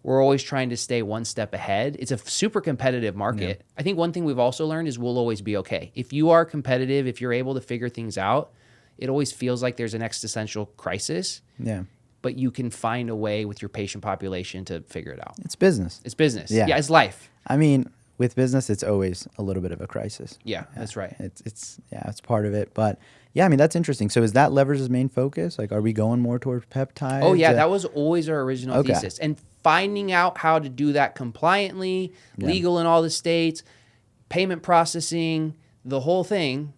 always trying to stay one step ahead. It's a super competitive market. I think one thing we've also learned is we'll always be okay. If you are competitive, if you're able to figure things out, it always feels like there's an existential crisis. But you can find a way with your patient population to figure it out. It's business. It's business. Yeah, it's life. I mean, with business, it's always a little bit of a crisis. Yeah, that's right. It's part of it. But yeah, I mean, that's interesting. So is that Lever's main focus? Like, are we going more towards peptides? Oh yeah, that was always our original thesis. And finding out how to do that compliantly, legal in all the states, payment processing, the whole thing.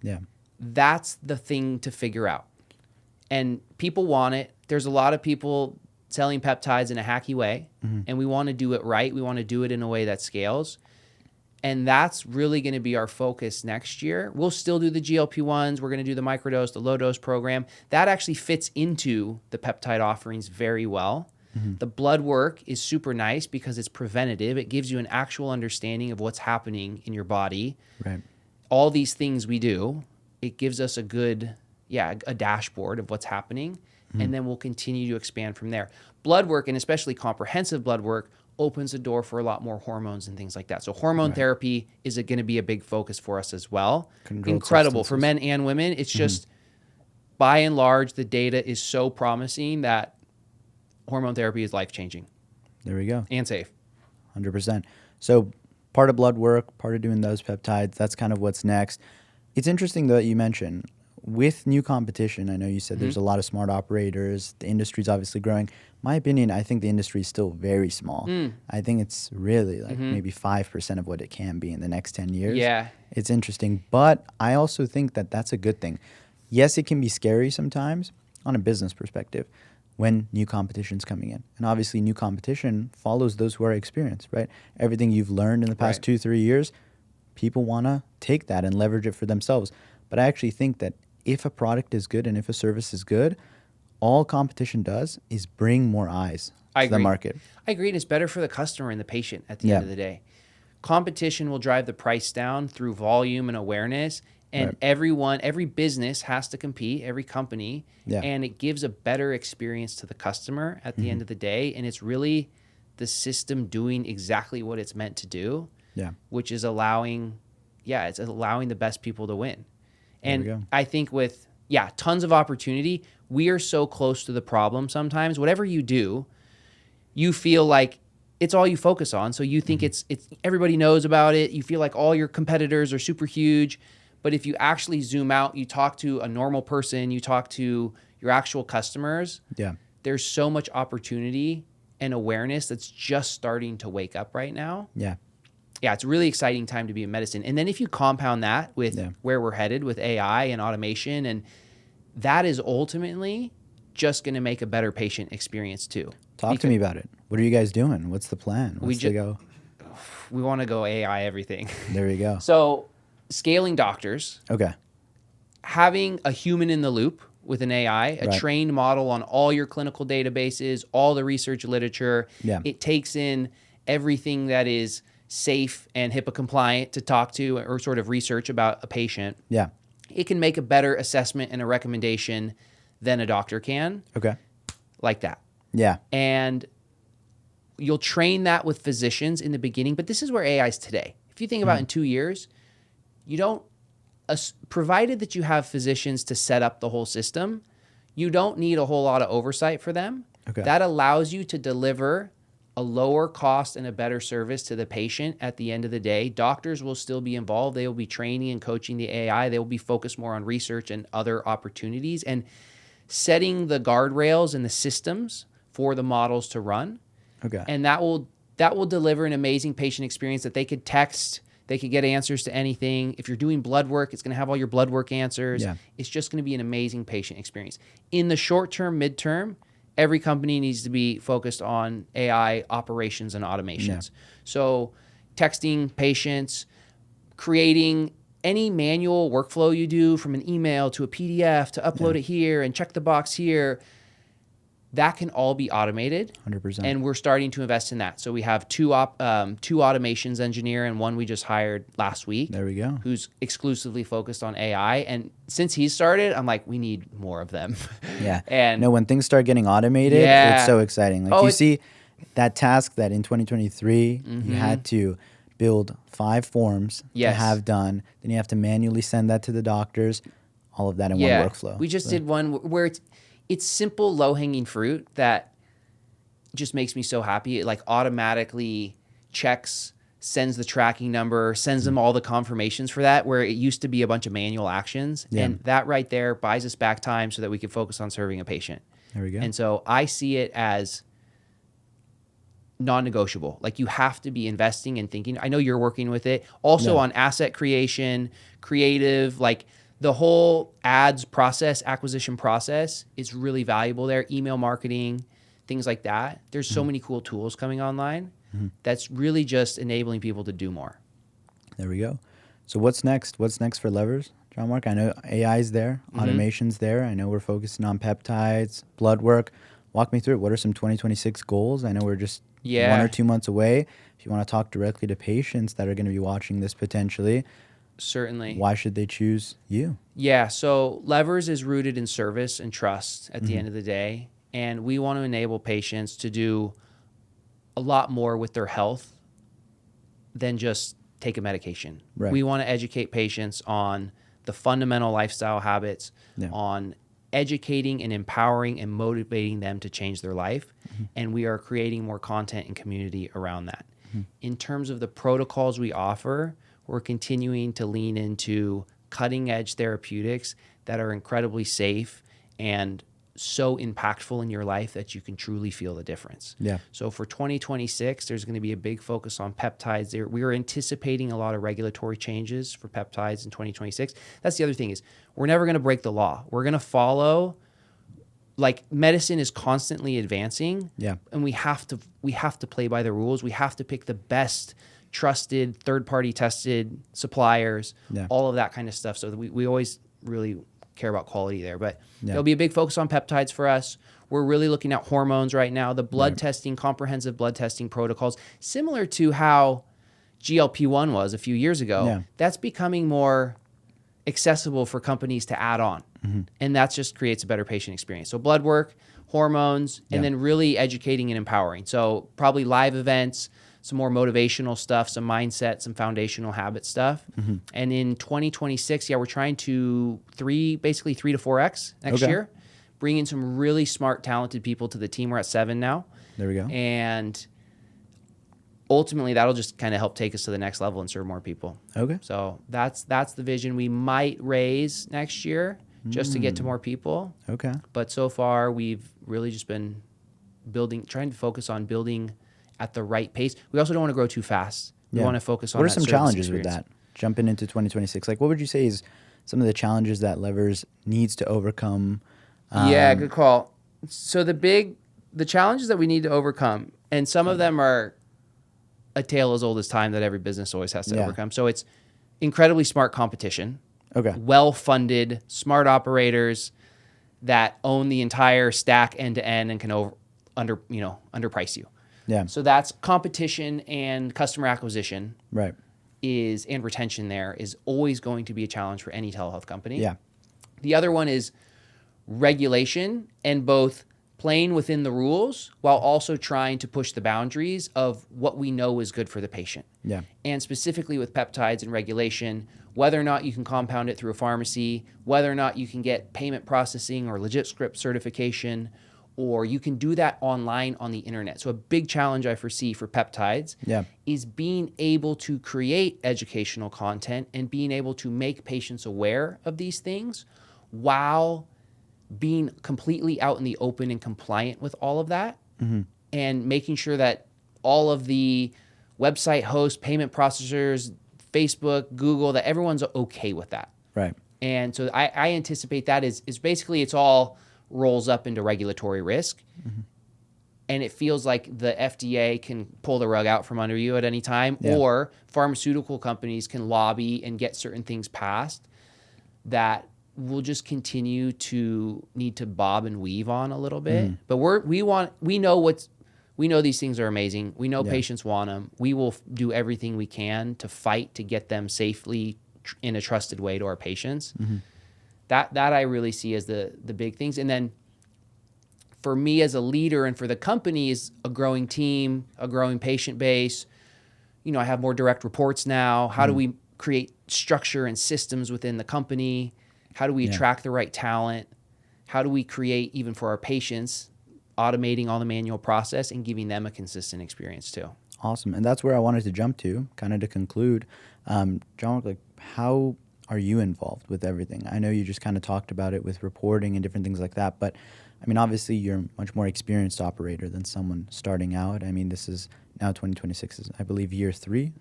That's the thing to figure out. And people want it. There's a lot of people selling peptides in a hacky way, and we want to do it right. We want to do it in a way that scales. And that's really going to be our focus next year. We'll still do the GLP-1s. We're going to do the microdose, the low-dose program. That actually fits into the peptide offerings very well. The blood work is super nice because it's preventative. It gives you an actual understanding of what's happening in your body. All these things we do, it gives us a good, a dashboard of what's happening. And then we'll continue to expand from there. Blood work, and especially comprehensive blood work, opens the door for a lot more hormones and things like that. So hormone therapy is going to be a big focus for us as well. Incredible for men and women. It's just, by and large, the data is so promising that hormone therapy is life-changing. There we go. And safe. 100%. So part of blood work, part of doing those peptides, that's kind of what's next. It's interesting, though, that you mentioned, with new competition, I know you said there's a lot of smart operators. The industry's obviously growing. My opinion, I think the industry is still very small. I think it's really like maybe 5% of what it can be in the next 10 years. It's interesting. But I also think that that's a good thing. Yes, it can be scary sometimes on a business perspective when new competition's coming in. And obviously new competition follows those who are experienced, right? Everything you've learned in the past 2-3 years, people want to take that and leverage it for themselves. But I actually think that if a product is good and if a service is good, all competition does is bring more eyes to the market. I agree. And it's better for the customer and the patient at the end of the day. Competition will drive the price down through volume and awareness. And every business has to compete, every company. And it gives a better experience to the customer at the end of the day. And it's really the system doing exactly what it's meant to do, which is allowing the best people to win. And I think with, tons of opportunity, we are so close to the problem sometimes. Whatever you do, you feel like it's all you focus on. So you think it's everybody knows about it. You feel like all your competitors are super huge. But if you actually zoom out, you talk to a normal person, you talk to your actual customers, there's so much opportunity and awareness that's just starting to wake up right now. It's a really exciting time to be in medicine. And then if you compound that with where we're headed with AI and automation, and that is ultimately just going to make a better patient experience too. Talk to me about it. What are you guys doing? What's the plan? We want to go AI everything. There you go. So scaling doctors. Okay. Having a human in the loop with an AI, a trained model on all your clinical databases, all the research literature. It takes in everything that is safe and HIPAA compliant to talk to or sort of research about a patient, Yeah. it can make a better assessment and a recommendation than a doctor can, Okay. like that. Yeah. And you'll train that with physicians in the beginning, but this is where AI is today. If you think about in 2 years, you don't, provided that you have physicians to set up the whole system, you don't need a whole lot of oversight for them. Okay. That allows you to deliver a lower cost and a better service to the patient at the end of the day. Doctors will still be involved. They will be training and coaching the AI. They will be focused more on research and other opportunities and setting the guardrails and the systems for the models to run. Okay. And that will deliver an amazing patient experience that they could text, they could get answers to anything. If you're doing blood work, it's going to have all your blood work answers. Yeah. It's just going to be an amazing patient experience. In the short term, midterm, every company needs to be focused on AI operations and automations. Yeah. So texting patients, creating any manual workflow you do from an email to a PDF to upload it here and check the box here, that can all be automated. 100%. And we're starting to invest in that. So we have two automations engineer and one we just hired last week. There we go. Who's exclusively focused on AI. And since he started, I'm like, we need more of them. Yeah. And no, when things start getting automated, Yeah. it's so exciting. Like Oh, you it- see that task that in 2023 you had to build 5 forms Yes. to have done. Then you have to manually send that to the doctors. All of that in yeah, one workflow. we just So, did one where it's simple, low-hanging fruit that just makes me so happy. It like automatically checks, sends the tracking number, sends them all the confirmations for that, where it used to be a bunch of manual actions. Yeah. And that right there buys us back time so that we can focus on serving a patient. There we go. And so I see it as non-negotiable. Like you have to be investing and thinking. I know you're working with it. Also Yeah. on asset creation, creative, like the whole ads process, acquisition process is really valuable there. Email marketing, things like that. There's so many cool tools coming online that's really just enabling people to do more. There we go. So what's next? What's next for Levers, John Mark? I know AI's there, automation's there. I know we're focusing on peptides, blood work. Walk me through it. What are some 2026 goals? I know we're just 1 or 2 months away. If you want to talk directly to patients that are going to be watching this potentially, Certainly. why should they choose you? Yeah, so Levers is rooted in service and trust at the end of the day. And we want to enable patients to do a lot more with their health than just take a medication. Right. We want to educate patients on the fundamental lifestyle habits, Yeah. on educating and empowering and motivating them to change their life. And we are creating more content and community around that. In terms of the protocols we offer, we're continuing to lean into cutting edge therapeutics that are incredibly safe and so impactful in your life that you can truly feel the difference. Yeah. So for 2026, there's going to be a big focus on peptides. We are anticipating a lot of regulatory changes for peptides in 2026. That's the other thing is we're never going to break the law. We're going to follow, like medicine is constantly advancing. Yeah. And we have to play by the rules. We have to pick the best trusted, third-party tested suppliers, Yeah. all of that kind of stuff. So that we always really care about quality there. But Yeah. there'll be a big focus on peptides for us. We're really looking at hormones right now, the blood testing, comprehensive blood testing protocols, similar to how GLP-1 was a few years ago. Yeah. That's becoming more accessible for companies to add on. And that just creates a better patient experience. So blood work, hormones, and Yeah. then really educating and empowering. So probably live events, some more motivational stuff, some mindset, some foundational habit stuff. And in 2026, we're trying to basically 3 to 4X next Okay. year, bring in some really smart, talented people to the team. We're at 7 now. There we go. And ultimately that'll just kind of help take us to the next level and serve more people. Okay. So that's the vision. We might raise next year just to get to more people. Okay. But so far we've really just been trying to focus on building at the right pace. We also don't want to grow too fast. We Yeah. want to focus on What are that some service challenges with experience. that? Jumping into 2026, like what would you say is some of the challenges that Levers needs to overcome? Yeah, good call. So the challenges that we need to overcome, and some of them are a tale as old as time that every business always has to Yeah. overcome. So it's incredibly smart competition, Okay. well-funded, smart operators that own the entire stack end to end and can underprice you. Yeah. So that's competition and customer acquisition Right. and retention there is always going to be a challenge for any telehealth company. Yeah. The other one is regulation, and both playing within the rules while also trying to push the boundaries of what we know is good for the patient. Yeah. And specifically with peptides and regulation, whether or not you can compound it through a pharmacy, whether or not you can get payment processing or legit script certification, or you can do that online on the internet. So a big challenge I foresee for peptides Yeah. is being able to create educational content and being able to make patients aware of these things while being completely out in the open and compliant with all of that, and making sure that all of the website hosts, payment processors, Facebook, Google, that everyone's okay with that. Right. And so I anticipate that is basically it's all rolls up into regulatory risk. And it feels like the FDA can pull the rug out from under you at any time, Yeah. or pharmaceutical companies can lobby and get certain things passed that we'll just continue to need to bob and weave on a little bit. But we know these things are amazing. We know patients want them. We will do everything we can to fight to get them safely in a trusted way to our patients. That I really see as the big things. And then for me as a leader and for the company is a growing team, a growing patient base. I have more direct reports now. How do we create structure and systems within the company? How do we attract the right talent? How do we create, even for our patients, automating all the manual process and giving them a consistent experience too? Awesome. And that's where I wanted to jump to, kind of to conclude. John, like, how are you involved with everything? I know you just kind of talked about it with reporting and different things like that, but I mean, obviously you're a much more experienced operator than someone starting out. I mean, this is now 2026 is, I believe, year 3.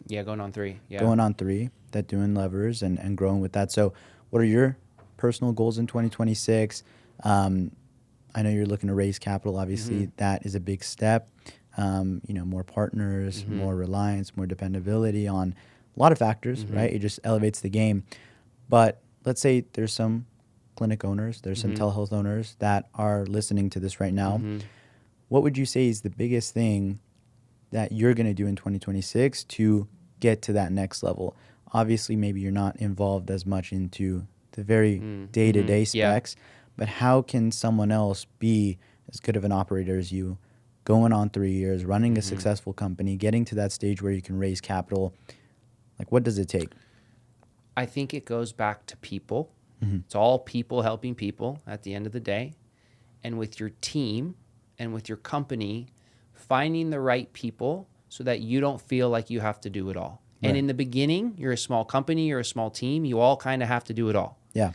Yeah, going on 3. Yeah. Going on 3, that doing levers and growing with that. So what are your personal goals in 2026? I know you're looking to raise capital. Obviously, that is a big step. More partners, more reliance, more dependability on a lot of factors, right? It just elevates the game. But let's say there's some clinic owners, there's some telehealth owners that are listening to this right now. What would you say is the biggest thing that you're going to do in 2026 to get to that next level? Obviously, maybe you're not involved as much into the very day-to-day specs, but how can someone else be as good of an operator as you, going on 3 years, running a successful company, getting to that stage where you can raise capital? Like, what does it take? I think it goes back to people. It's all people helping people at the end of the day. And with your team and with your company, finding the right people so that you don't feel like you have to do it all. Right. And in the beginning, you're a small company, you're a small team, you all kind of have to do it all. Yeah.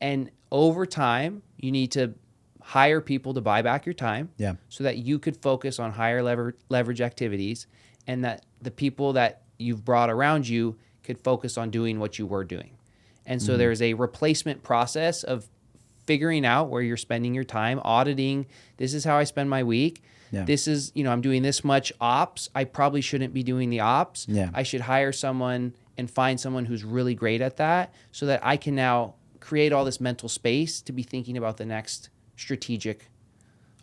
And over time, you need to hire people to buy back your time, so that you could focus on higher leverage activities, and that the people that you've brought around you could focus on doing what you were doing. And so there's a replacement process of figuring out where you're spending your time, auditing, this is how I spend my week. Yeah. This is, I'm doing this much ops. I probably shouldn't be doing the ops. Yeah. I should hire someone and find someone who's really great at that, so that I can now create all this mental space to be thinking about the next strategic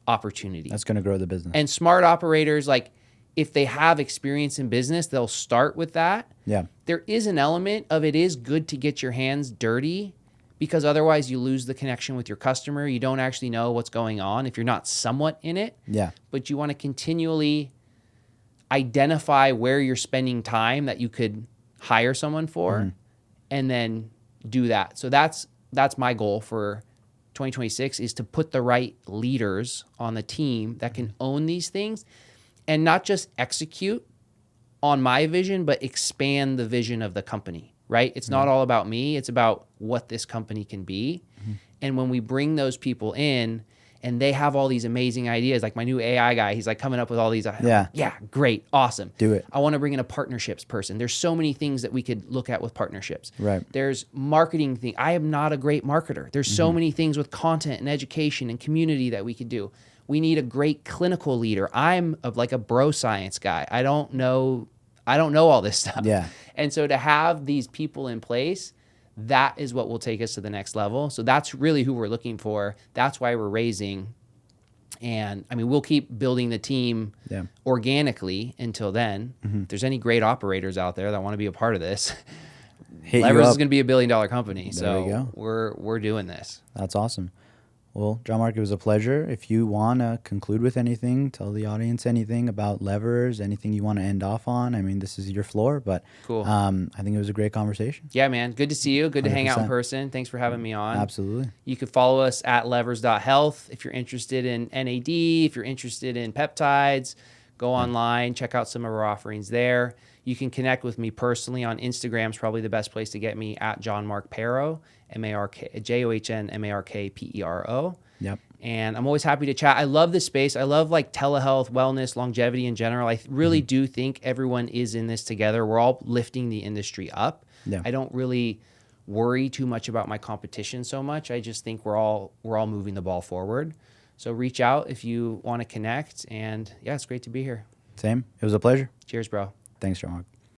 opportunity. That's going to grow the business. And smart operators, like, if they have experience in business, they'll start with that. Yeah. There is an element of it is good to get your hands dirty, because otherwise you lose the connection with your customer. You don't actually know what's going on if you're not somewhat in it. Yeah. But you want to continually identify where you're spending time that you could hire someone for, and then do that. So that's my goal for 2026, is to put the right leaders on the team that can own these things and not just execute on my vision, but expand the vision of the company, right? It's not all about me. It's about what this company can be. And when we bring those people in and they have all these amazing ideas, like my new AI guy, he's like coming up with all these. Yeah, great, awesome. Do it. I want to bring in a partnerships person. There's so many things that we could look at with partnerships. Right. There's marketing thing. I am not a great marketer. There's so many things with content and education and community that we could do. We need a great clinical leader. I'm like a bro science guy. I don't know all this stuff. Yeah. And so to have these people in place, that is what will take us to the next level. So that's really who we're looking for. That's why we're raising. And I mean, we'll keep building the team Yeah. organically until then. If there's any great operators out there that want to be a part of this, Hit you Levers is up. going to be $1 billion company. There we So go. we're doing this. That's awesome. Well, John Mark, it was a pleasure. If you want to conclude with anything, tell the audience anything about levers, anything you want to end off on. I mean, this is your floor, but Cool. I think it was a great conversation. Yeah, man. Good to see you. Good to hang out in 100%. person. Thanks for having me on. Absolutely. You can follow us at levers.health. If you're interested in NAD, if you're interested in peptides, go online, check out some of our offerings there. You can connect with me personally on Instagram. Is probably the best place to get me at John Mark Pero, JohnMarkPero. Yep. And I'm always happy to chat. I love this space. I love like telehealth, wellness, longevity in general. I really do think everyone is in this together. We're all lifting the industry up. Yeah. I don't really worry too much about my competition so much. I just think we're all moving the ball forward. So reach out if you want to connect. And yeah, it's great to be here. Same. It was a pleasure. Cheers, bro. Thanks, John Mark.